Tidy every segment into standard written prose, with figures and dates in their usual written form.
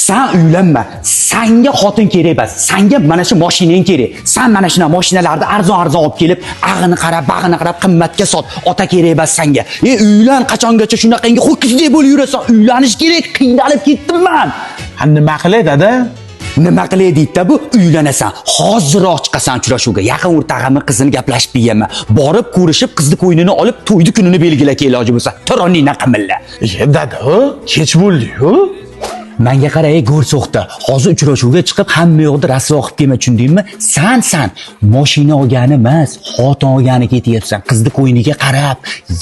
Sen uylanma. Senga xotin kerak emas. Senga mana shu mashinang kerak. Sen mana shuna mashinalarni arzon olib kelib, ag'ini qarab, bag'ini qarab qimmatga sot. Ota kerak emas senga. Uylan qachongacha shunaqangi ho'kizdek bo'lib yurasan? Uylanish kerak. Qiynalib ketdim men. Ha nima qilay dada? Nima qilay deydi bu? Uylanasan. Hoziroq chiqasan uchrashuvga. Yaqin o'rtag'imni qizini gaplashib berganman. Borib ko'rishib, qizni qo'ynini olib, to'ydi kunini belgilaka iloji bo'lsa. Turoningdan qimilla. Dada, kech bo'ldi-yu. Menga qara, go'r so'xta. Hozir uchrashuvga chiqib hamma yo'qda rasvo qilib kelma, tushundingmi? San mashina olgani emas, xotin olgani ketyapsan. Qizni qo'yniga qarab,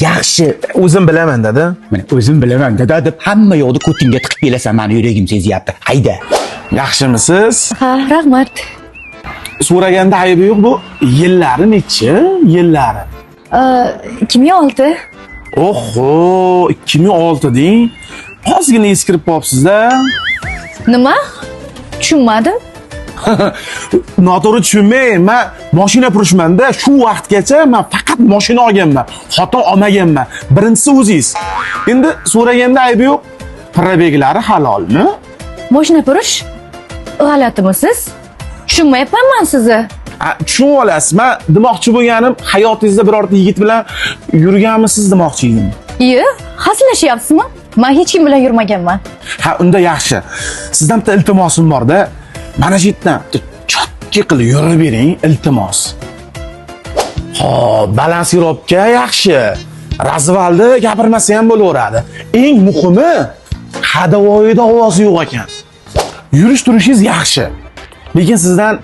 yaxshi. O'zim bilaman dada. Mana o'zim bilaman dada deb hamma yo'qda ko'tingga tiqib kelasan, meni yuragim sezyapti. Hayda. Yaxshimisiz? Ha, rahmat. So'raganda aybi yo'q, bu yillari necha? Yillari. 2006. Oho, 2006 deng. Ozgina eskirib qolibsiz-da. Nima? Tushunmadim. Noto'g'ri tushunmang. Men mashina purishmanda shu vaqtgacha men faqat mashina olganman. Xotin olmaganman. Birinchisi o'zingiz. Endi so'raganda aybi yo'q. Probeglari halolmi? Mashina purish g'alatimisiz? Tushunmayapman men sizni. Tushunib olasiz. Men demoqchi bo'lganim, hayotingizda birorta yigit bilan yurganmisiz demoqchi edim. Hazillashyapsizmi? Men hech kim bilan yurmaganman. Ha, unda yaxshi. Sizdan bitta iltimosim bor-da. Mana shu yerdan chotki qilib yurib bering, iltimos. Xo'p, balansirovka yaxshi. Razvalda gapirmasa ham bo'laveradi. Eng muhimi, hadavoyida ovozi yo'q ekan. Yurish-turishingiz yaxshi. Lekin sizdan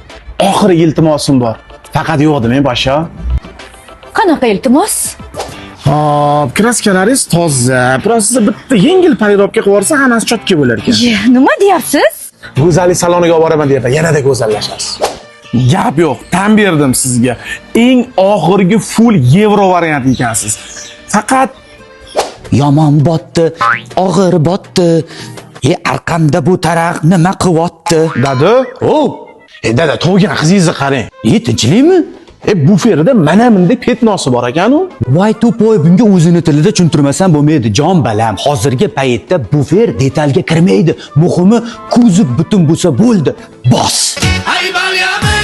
oxirgi iltimosim bor. Faqat yo'qdimi, Basho? Qanaqa iltimos? Hop, kraskalaringiz toza. Просто bitta yengil polirovka qilib olsa, hammasi chotki bo'lar ekan. Nima deyapsiz? Go'zallik saloniga olib boraman deyapman, yanada go'zallashasiz. Gap yo'q, tan berdim sizga. Eng oxirgi full yevro variant ekansiz. Faqat Yomon botdi, og'ir botdi. Arqamda bu taraq nima qilyapti? dada, dada, tug'gan qizingizni qarang. Tinchlikmi? Bu ferida mana bunday petnosi bor ekan-u. Voy to'poy, bunga o'zini tilida tushuntirmasam bo'lmaydi. Jon balam, hozirgi paytda bufer detalga kirmaydi. Muhimi kuzov butun bo'lsa bo'ldi. Bos. Ay, válgame,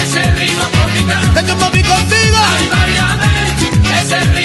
ese ritmo tropical. Es que papi contigo. Ay, válgame, ese ritmo